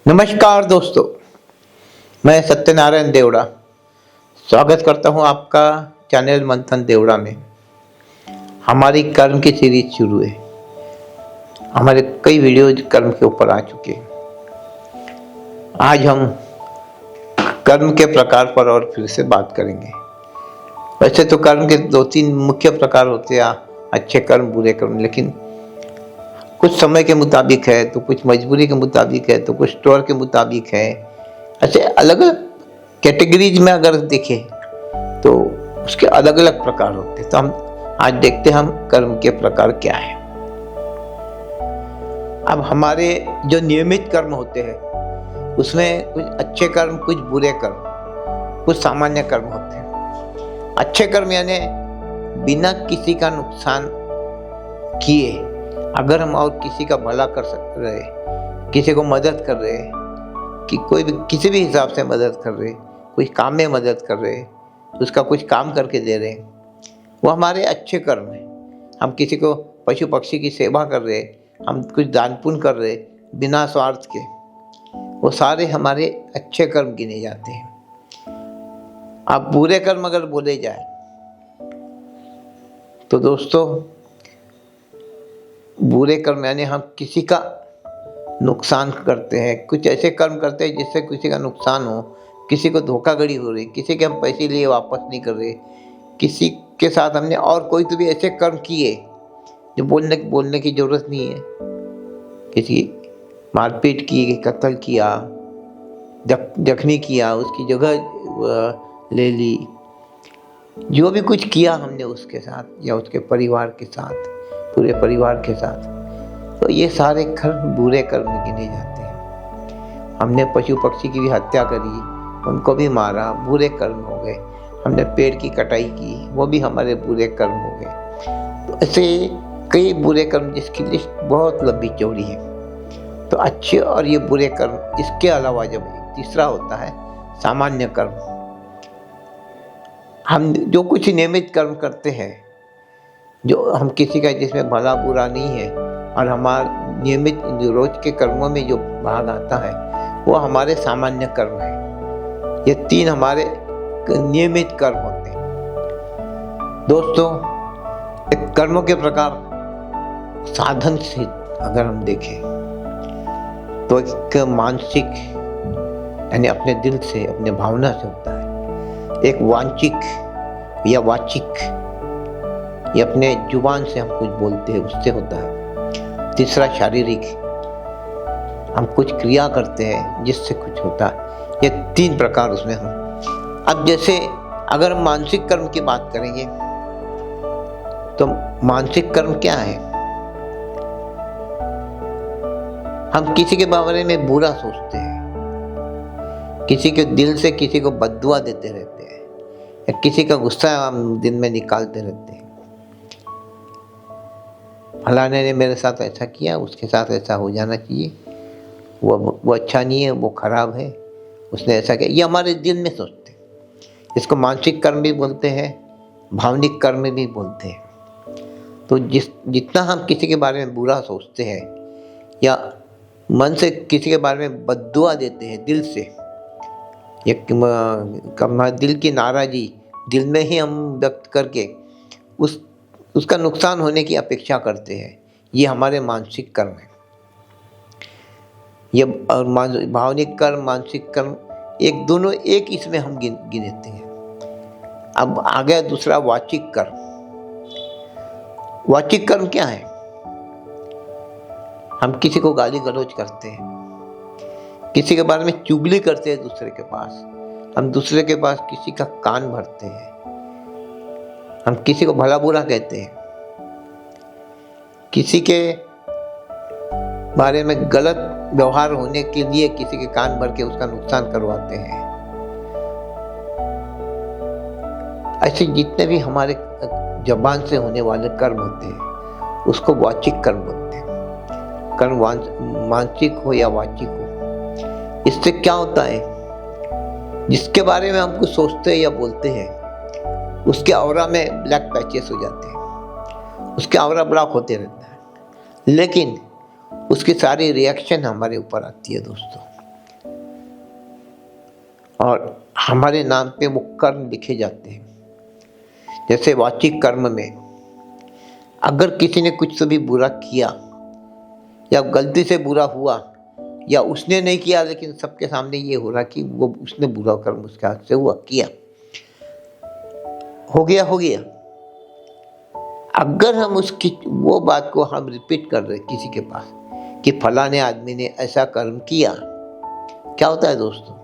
नमस्कार दोस्तों, मैं सत्यनारायण देवड़ा स्वागत करता हूं आपका चैनल मंथन देवड़ा में। हमारी कर्म की सीरीज शुरू है। हमारे कई वीडियोज कर्म के ऊपर आ चुके हैं। आज हम कर्म के प्रकार पर और फिर से बात करेंगे। वैसे तो कर्म के दो तीन मुख्य प्रकार होते हैं, अच्छे कर्म, बुरे कर्म, लेकिन कुछ समय के मुताबिक है, तो कुछ मजबूरी के मुताबिक है, तो कुछ स्टोर के मुताबिक है। ऐसे अलग अलग कैटेगरीज में अगर देखें तो उसके अलग अलग प्रकार होते हैं। तो हम आज देखते हैं हम कर्म के प्रकार क्या है। अब हमारे जो नियमित कर्म होते हैं उसमें कुछ अच्छे कर्म, कुछ बुरे कर्म, कुछ सामान्य कर्म होते हैं। अच्छे कर्म यानी बिना किसी का नुकसान किए अगर हम और किसी का भला कर रहे, किसी को मदद कर रहे, कि कोई भी किसी भी हिसाब से मदद कर रहे, कोई काम में मदद कर रहे, उसका कुछ काम करके दे रहे, वो हमारे अच्छे कर्म हैं। हम किसी को पशु पक्षी की सेवा कर रहे, हम कुछ दान पुण्य कर रहे बिना स्वार्थ के, वो सारे हमारे अच्छे कर्म गिने जाते हैं। अब बुरे कर्म अगर बोले जाए तो दोस्तों, बुरे कर्म यानी हम किसी का नुकसान करते हैं, कुछ ऐसे कर्म करते हैं जिससे किसी का नुकसान हो, किसी को धोखाधड़ी हो रही, किसी के हम पैसे लिए वापस नहीं कर रहे, किसी के साथ हमने और कोई तो भी ऐसे कर्म किए जो बोलने की जरूरत नहीं है। किसी मारपीट की, कत्ल किया, जख्मी किया, उसकी जगह ले ली, जो भी कुछ किया हमने उसके साथ या उसके परिवार के साथ, पूरे परिवार के साथ, तो ये सारे कर्म बुरे कर्म गिने जाते हैं। हमने पशु पक्षी की भी हत्या करी, उनको भी मारा, बुरे कर्म हो गए। हमने पेड़ की कटाई की, वो भी हमारे बुरे कर्म हो गए। तो ऐसे कई बुरे कर्म जिसकी लिस्ट बहुत लंबी चौड़ी है। तो अच्छे और ये बुरे कर्म, इसके अलावा जब तीसरा होता है सामान्य कर्म। हम जो कुछ नियमित कर्म करते हैं, जो हम किसी का जिसमें भला बुरा नहीं है, और हमारे नियमित रोज के कर्मों में जो भाग आता है वो हमारे सामान्य कर्म है। ये तीन हमारे नियमित कर्म होते हैं। दोस्तों, एक कर्मों के प्रकार साधन से अगर हम देखें तो एक मानसिक यानी अपने दिल से, अपने भावना से होता है। एक वांचिक या वाचिक, ये अपने जुबान से हम कुछ बोलते हैं, उससे होता है। तीसरा शारीरिक, हम कुछ क्रिया करते हैं जिससे कुछ होता है। ये तीन प्रकार उसमें हम। अब जैसे अगर हम मानसिक कर्म की बात करेंगे तो मानसिक कर्म क्या है? हम किसी के बारे में बुरा सोचते हैं, किसी के दिल से किसी को बद्दुआ देते रहते हैं, या किसी का गुस्सा हम दिन में निकालते रहते हैं। फलाने ने मेरे साथ ऐसा किया, उसके साथ ऐसा हो जाना चाहिए, वो अच्छा नहीं है, वो खराब है, उसने ऐसा किया, ये हमारे दिल में सोचते हैं। इसको मानसिक कर्म भी बोलते हैं, भावनिक कर्म भी बोलते हैं। तो जितना हम किसी के बारे में बुरा सोचते हैं या मन से किसी के बारे में बद्दुआ देते हैं दिल से, या दिल की नाराज़गी दिल में ही हम व्यक्त करके उसका नुकसान होने की अपेक्षा करते हैं, ये हमारे मानसिक कर्म है। ये और भावनिक कर्म, मानसिक कर्म, एक दोनों एक इसमें हम गिनते हैं। अब आ गया दूसरा वाचिक कर्म। वाचिक कर्म क्या है? हम किसी को गाली गलौज करते हैं, किसी के बारे में चुगली करते हैं दूसरे के पास, हम दूसरे के पास किसी का कान भरते हैं, हम किसी को भला बुरा कहते हैं, किसी के बारे में गलत व्यवहार होने के लिए किसी के कान भर के उसका नुकसान करवाते हैं। ऐसे जितने भी हमारे जबान से होने वाले कर्म होते हैं उसको वाचिक कर्म बोलते हैं। कर्म मानसिक हो या वाचिक हो, इससे क्या होता है? जिसके बारे में हम कुछ सोचते हैं या बोलते हैं उसके ऑरा में ब्लैक पैचेस हो जाते हैं, उसके ऑरा ब्लॉक होते रहता है, लेकिन उसकी सारी रिएक्शन हमारे ऊपर आती है दोस्तों। और हमारे नाम पे वो कर्म लिखे जाते हैं। जैसे वाचिक कर्म में अगर किसी ने कुछ से भी बुरा किया या गलती से बुरा हुआ या उसने नहीं किया लेकिन सबके सामने ये हो रहा कि वो उसने बुरा कर्म उसके हाथ से हुआ किया, हो गया। अगर हम उसकी वो बात को हम रिपीट कर रहे किसी के पास कि फलाने आदमी ने ऐसा कर्म किया, क्या होता है दोस्तों,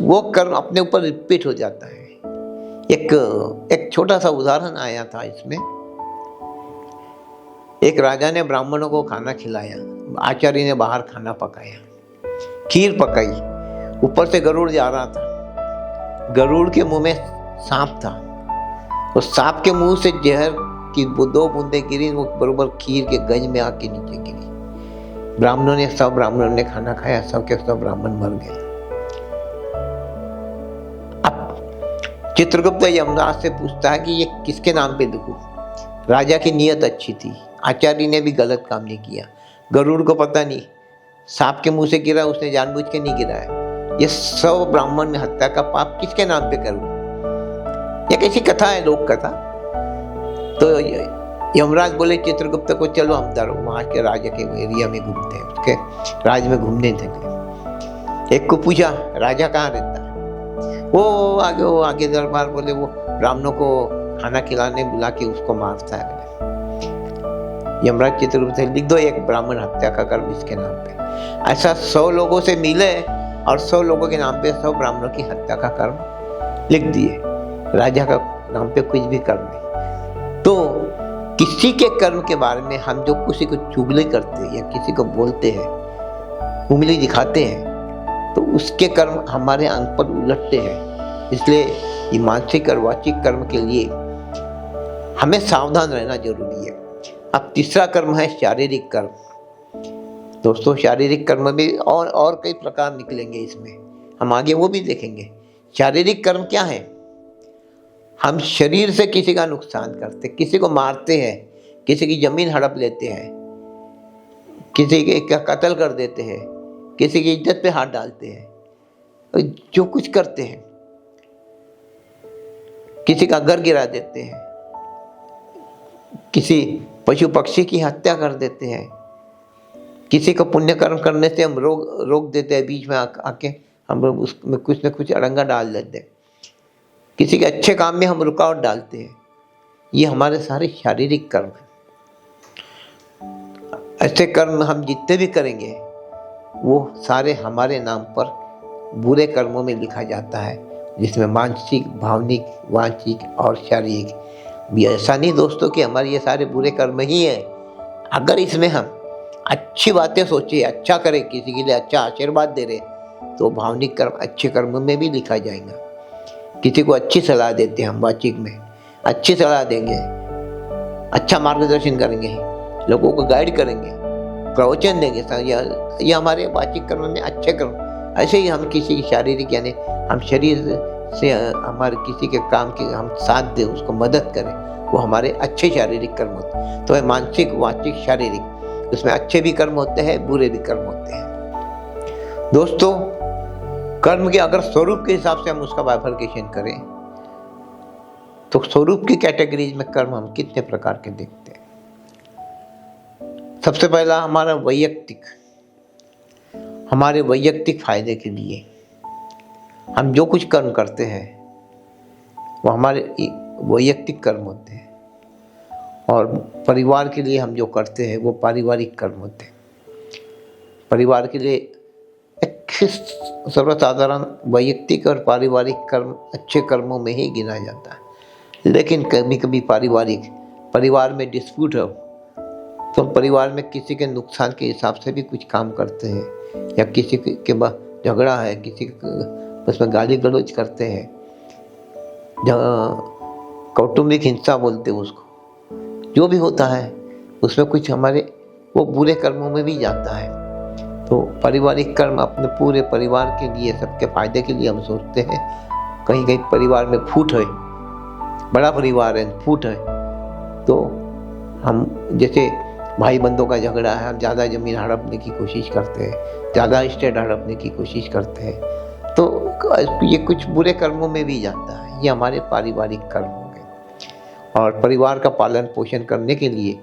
वो कर्म अपने ऊपर रिपीट हो जाता है। एक छोटा सा उदाहरण आया था इसमें। एक राजा ने ब्राह्मणों को खाना खिलाया, आचार्य ने बाहर खाना पकाया, खीर पकाई, ऊपर से गरुड़ जा रहा था। गरुड़ के मुंह में सांप था, उस सांप के मुंह से जहर की 2 बूंदें गिरी, वो बरोबर खीर के गज में आके नीचे गिरी। सब ब्राह्मणों ने खाना खाया, सब के सब ब्राह्मण मर गए। अब चित्रगुप्त यमराज से पूछता है कि ये किसके नाम पे लिखूं? राजा की नीयत अच्छी थी, आचार्य ने भी गलत काम नहीं किया, गरुड़ को पता नहीं, सांप के मुंह से गिरा, उसने जानबूझ के नहीं गिराया। ये 100 ब्राह्मण में हत्या का पाप किसके नाम पे करूं? ये कैसी कथा है, लोक कथा। तो यमराज बोले चित्रगुप्त को, चलो हम वहां के राजा के एरिया में घूमते हैं, उसके राज में घूमने लगे। एक को पूछा राजा कहाँ रहता है, वो आगे दरबार बोले वो ब्राह्मणों को खाना खिलाने बुला के उसको मारता है। यमराज चित्रगुप्त से लिख दो एक ब्राह्मण हत्या का कर्म इसके नाम पे। ऐसा 100 लोगों से मिले और 100 लोगों के नाम पे 100 ब्राह्मणों की हत्या का कर्म लिख दिए, राजा का नाम पे कुछ भी कर्म नहीं। तो किसी के कर्म के बारे में हम जो किसी को चुगली करते हैं या किसी को बोलते हैं, उंगली दिखाते हैं, तो उसके कर्म हमारे अंग पर उलटते हैं। इसलिए ये मानसिक और वाचिक कर्म के लिए हमें सावधान रहना जरूरी है। अब तीसरा कर्म है शारीरिक कर्म। दोस्तों शारीरिक कर्म भी और कई प्रकार निकलेंगे इसमें, हम आगे वो भी देखेंगे। शारीरिक कर्म क्या है? हम शरीर से किसी का नुकसान करते, किसी को मारते हैं, किसी की जमीन हड़प लेते हैं, किसी का कत्ल कर देते हैं, किसी की इज्जत पे हाथ डालते हैं, जो कुछ करते हैं, किसी का घर गिरा देते हैं, किसी पशु पक्षी की हत्या कर देते हैं, किसी को पुण्य कर्म करने से हम रोक देते हैं, बीच में आके हम उसमें कुछ न कुछ अड़ंगा डाल देते हैं, किसी के अच्छे काम में हम रुकावट डालते हैं। ये हमारे सारे शारीरिक कर्म हैं। ऐसे कर्म हम जितने भी करेंगे वो सारे हमारे नाम पर बुरे कर्मों में लिखा जाता है, जिसमें मानसिक, भावनिक, वाचिक और शारीरिक भी। ऐसा नहीं दोस्तों कि हमारे ये सारे बुरे कर्म ही हैं। अगर इसमें हम अच्छी बातें सोचे, अच्छा करें, किसी के लिए अच्छा आशीर्वाद दे रहे, तो भावनिक कर्म अच्छे कर्म में भी लिखा जाएगा। किसी को अच्छी सलाह देते हैं हम, वाचिक में अच्छी सलाह देंगे, अच्छा मार्गदर्शन करेंगे, लोगों को गाइड करेंगे, प्रवचन देंगे, ये हमारे वाचिक कर्म में अच्छे कर्म। ऐसे ही हम किसी की शारीरिक, यानी हम शरीर से हमारे किसी के काम की हम साथ दें, उसको मदद करें, वो हमारे अच्छे शारीरिक कर्म होते हैं। तो मानसिक, वाचिक, शारीरिक, उसमें अच्छे भी कर्म होते हैं, बुरे भी कर्म होते हैं। दोस्तों कर्म के अगर स्वरूप के हिसाब से हम उसका बाइफरकेशन करें तो स्वरूप की कैटेगरीज में कर्म हम कितने प्रकार के देखते हैं। सबसे पहला हमारा हमारे वैयक्तिक फायदे के लिए हम जो कुछ कर्म करते हैं वो हमारे वैयक्तिक कर्म होते हैं, और परिवार के लिए हम जो करते हैं वो पारिवारिक कर्म होते हैं। परिवार के लिए सर्वसाधारण वैयक्तिक और पारिवारिक कर्म अच्छे कर्मों में ही गिना जाता है। लेकिन कभी कभी परिवार में डिस्प्यूट हो तो परिवार में किसी के नुकसान के हिसाब से भी कुछ काम करते हैं, या किसी के झगड़ा है, किसी उसमें गाली गलौज करते हैं, कौटुंबिक हिंसा बोलते हैं उसको, जो भी होता है उसमें कुछ हमारे वो बुरे कर्मों में भी जाता है। तो पारिवारिक कर्म अपने पूरे परिवार के लिए, सबके फायदे के लिए हम सोचते हैं। कहीं कहीं परिवार में फूट है, बड़ा परिवार है, फूट है, तो हम जैसे भाई बंधों का झगड़ा है, हम ज़्यादा ज़मीन हड़पने की कोशिश करते हैं, ज़्यादा स्टेट हड़पने की कोशिश करते हैं। तो ये कुछ बुरे कर्मों में भी जाता है। ये हमारे पारिवारिक कर्म हो गए। और परिवार का पालन पोषण करने के लिए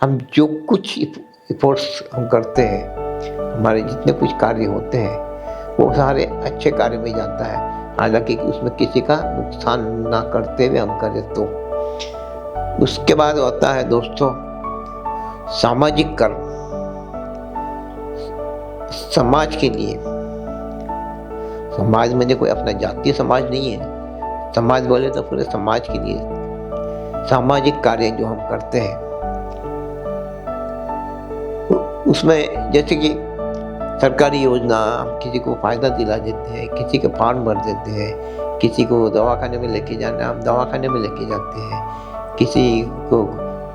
हम जो कुछ एफर्ट्स हम करते हैं, हमारे जितने कुछ कार्य होते हैं, वो सारे अच्छे कार्य में जाता है। हालांकि उसमें किसी का नुकसान ना करते हुए हम करें तो। उसके बाद होता है दोस्तों सामाजिक कर्म। समाज के लिए, समाज में कोई अपना जातीय समाज नहीं है, समाज बोले तो पूरे समाज के लिए सामाजिक कार्य जो हम करते हैं, उसमें जैसे कि सरकारी योजना, हम किसी को फायदा दिला देते हैं, किसी के फॉर्म भर देते हैं, किसी को दवाखाने में लेके जाना, हम दवाखाने में लेके जाते हैं, किसी को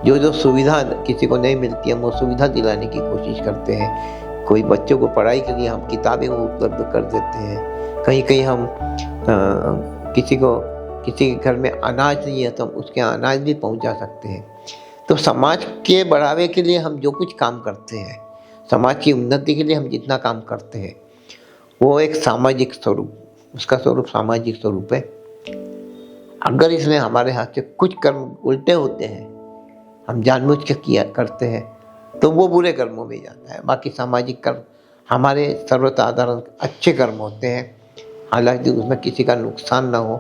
जो सुविधा किसी को नहीं मिलती है वो सुविधा दिलाने की कोशिश करते हैं। कोई बच्चों को पढ़ाई के लिए हम किताबें उपलब्ध कर देते हैं। कहीं कहीं हम किसी के घर में अनाज नहीं है तो हम उसके अनाज भी पहुंचा सकते हैं। तो समाज के बढ़ावे के लिए हम जो कुछ काम करते हैं, समाज की उन्नति के लिए हम जितना काम करते हैं, वो एक सामाजिक स्वरूप, उसका स्वरूप सामाजिक स्वरूप है। अगर इसमें हमारे हाथ से कुछ कर्म उल्टे होते हैं, हम जानबूझ के किया करते हैं, तो वो बुरे कर्मों में जाता है। बाकी सामाजिक कर्म हमारे सर्वसाधारण अच्छे कर्म होते हैं। हालांकि उसमें किसी का नुकसान ना हो,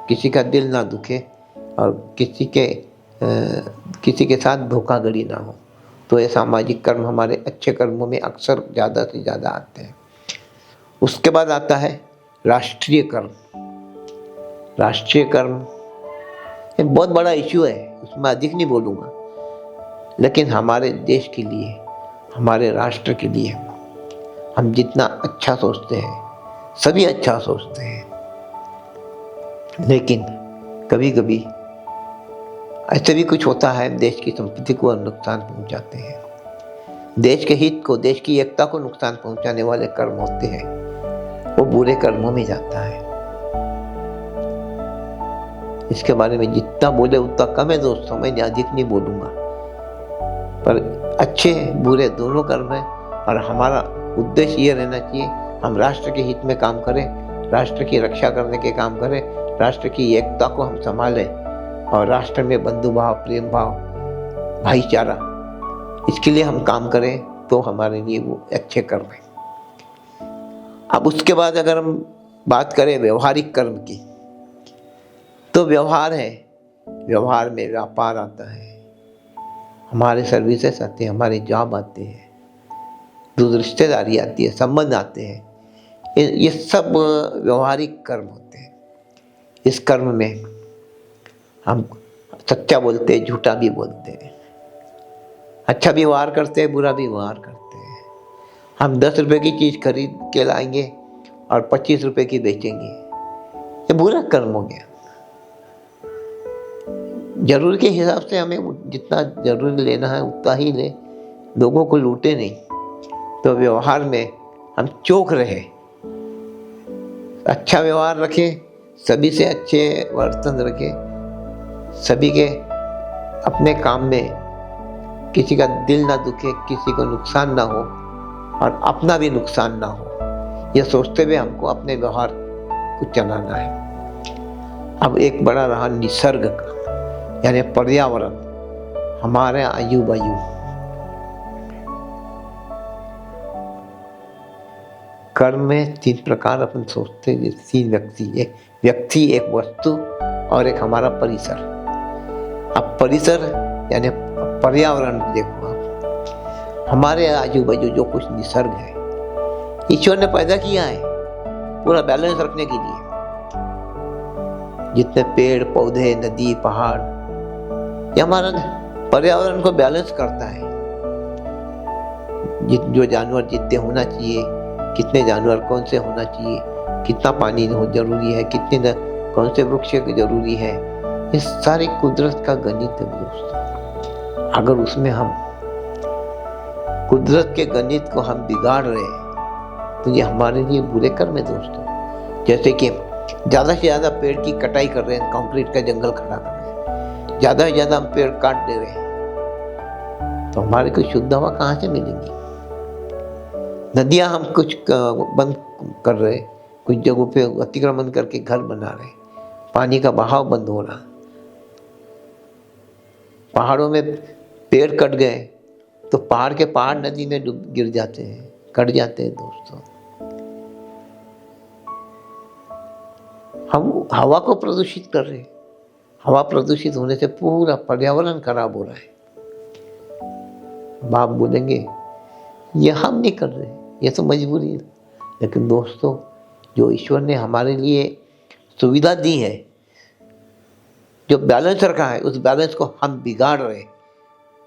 किसी का दिल ना दुखे और किसी के साथ धोखाधड़ी ना हो, तो ये सामाजिक कर्म हमारे अच्छे कर्मों में अक्सर ज़्यादा से ज़्यादा आते हैं। उसके बाद आता है राष्ट्रीय कर्म। राष्ट्रीय कर्म एक बहुत बड़ा इश्यू है, उसमें अधिक नहीं बोलूँगा, लेकिन हमारे देश के लिए, हमारे राष्ट्र के लिए हम जितना अच्छा सोचते हैं, सभी अच्छा सोचते हैं, लेकिन कभी कभी ऐसे भी कुछ होता है, देश की संपत्ति को नुकसान पहुंचाते हैं, देश के हित को, देश की एकता को नुकसान पहुंचाने वाले कर्म होते हैं, वो बुरे कर्मों में जाता है। इसके बारे में जितना बोले उतना कम है दोस्तों, मैं अधिक नहीं बोलूँगा। पर अच्छे बुरे दोनों कर्म हैं और हमारा उद्देश्य ये रहना चाहिए, हम राष्ट्र के हित में काम करें, राष्ट्र की रक्षा करने के काम करें, राष्ट्र की एकता को हम संभालें और राष्ट्र में बंधु भाव, प्रेम भाव, भाईचारा, इसके लिए हम काम करें, तो हमारे लिए वो अच्छे कर्म हैं। अब उसके बाद अगर हम बात करें व्यवहारिक कर्म की, तो व्यवहार है, व्यवहार में व्यापार आता है, हमारे सर्विसेज आते हैं, हमारे जॉब आते हैं, दूर रिश्तेदारी आती है, संबंध आते हैं, ये सब व्यवहारिक कर्म होते हैं। इस कर्म में हम सच्चा बोलते हैं, झूठा भी बोलते हैं, अच्छा भी व्यवहार करते हैं, बुरा भी व्यवहार करते हैं। हम 10 रुपए की चीज़ खरीद के लाएंगे और 25 रुपए की बेचेंगे, ये बुरा कर्म हो गया। जरूरत के हिसाब से हमें जितना जरूरी लेना है उतना ही ले, लोगों को लूटे नहीं। तो व्यवहार में हम चौक रहे, अच्छा व्यवहार रखें, सभी से अच्छे वर्तन रखें, सभी के अपने काम में किसी का दिल ना दुखे, किसी को नुकसान ना हो और अपना भी नुकसान ना हो, यह सोचते हुए हमको अपने व्यवहार को चलाना है। अब एक बड़ा रहा निसर्ग का, यानी पर्यावरण, हमारे आयु वायु। कर्म में 3 प्रकार अपन सोचते हैं, 3 व्यक्ति, एक व्यक्ति, एक वस्तु और एक हमारा परिसर। अब परिसर यानी पर्यावरण देखो आप, हमारे आजू बाजू जो कुछ निसर्ग है, ईश्वर ने पैदा किया है पूरा बैलेंस रखने के लिए। जितने पेड़ पौधे, नदी, पहाड़, ये हमारा पर्यावरण को बैलेंस करता है। जो जानवर जितने होना चाहिए, कितने जानवर कौन से होना चाहिए, कितना पानी जरूरी है, कितने कौन से वृक्ष जरूरी है, ये सारी कुदरत का गणित है दोस्तों। अगर उसमें हम कुदरत के गणित को हम बिगाड़ रहे हैं तो ये हमारे लिए बुरे कर्म है दोस्तों। जैसे कि ज़्यादा से ज़्यादा पेड़ की कटाई कर रहे हैं, कंक्रीट का जंगल खड़ा कर रहे हैं, ज़्यादा से ज़्यादा हम पेड़ काट दे रहे हैं, तो हमारे को शुद्ध हवा कहाँ से मिलेगी? नदियाँ हम कुछ बंद कर रहे, कुछ जगहों पे अतिक्रमण करके घर बना रहे, पानी का बहाव बंद हो रहा, पहाड़ों में पेड़ कट गए तो पहाड़ के पहाड़ नदी में डूब गिर जाते हैं, कट जाते हैं दोस्तों। हम हवा को प्रदूषित कर रहे हैं। हवा प्रदूषित होने से पूरा पर्यावरण खराब हो रहा है। बाप बोलेंगे ये हम नहीं कर रहे, ये तो मजबूरी है। लेकिन दोस्तों, जो ईश्वर ने हमारे लिए सुविधा दी है, जो बैलेंस रखा है, उस बैलेंस को हम बिगाड़ रहे,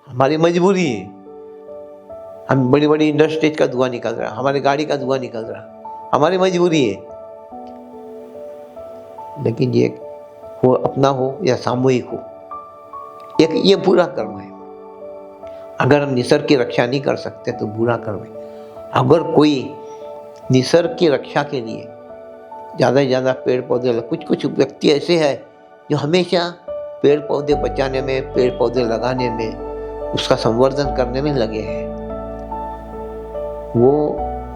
हमारी मजबूरी है। हम बड़ी बड़ी इंडस्ट्रीज का धुआं निकल रहा है, हमारी गाड़ी का धुआं निकल रहा, हमारी मजबूरी है। लेकिन ये हो अपना हो या सामूहिक हो, एक ये बुरा कर्म है। अगर हम निसर्ग की रक्षा नहीं कर सकते तो बुरा कर्म है। अगर कोई निसर्ग की रक्षा के लिए ज़्यादा से ज़्यादा पेड़ पौधे, कुछ व्यक्ति ऐसे हैं जो हमेशा पेड़ पौधे बचाने में, पेड़ पौधे लगाने में, उसका संवर्धन करने में लगे हैं। वो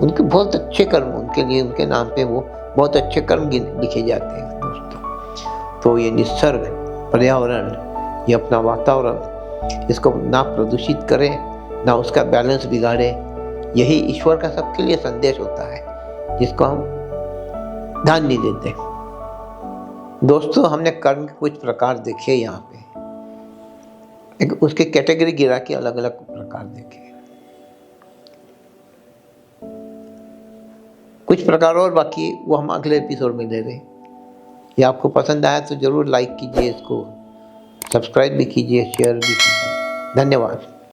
उनके बहुत अच्छे कर्म, उनके लिए, उनके नाम पे वो बहुत अच्छे कर्म लिखे जाते हैं दोस्तों। तो ये निसर्ग, पर्यावरण, ये अपना वातावरण, इसको ना प्रदूषित करें, ना उसका बैलेंस बिगाड़े। यही ईश्वर का सबके लिए संदेश होता है, जिसको हम ध्यान नहीं देते। दोस्तों, हमने कर्म के कुछ प्रकार देखे यहाँ पे, एक उसके कैटेगरी गिरा के अलग अलग प्रकार देखे। कुछ प्रकार और बाकी वो हम अगले एपिसोड में ले रहे। ये आपको पसंद आया तो जरूर लाइक कीजिए, इसको सब्सक्राइब भी कीजिए, शेयर भी कीजिए। धन्यवाद।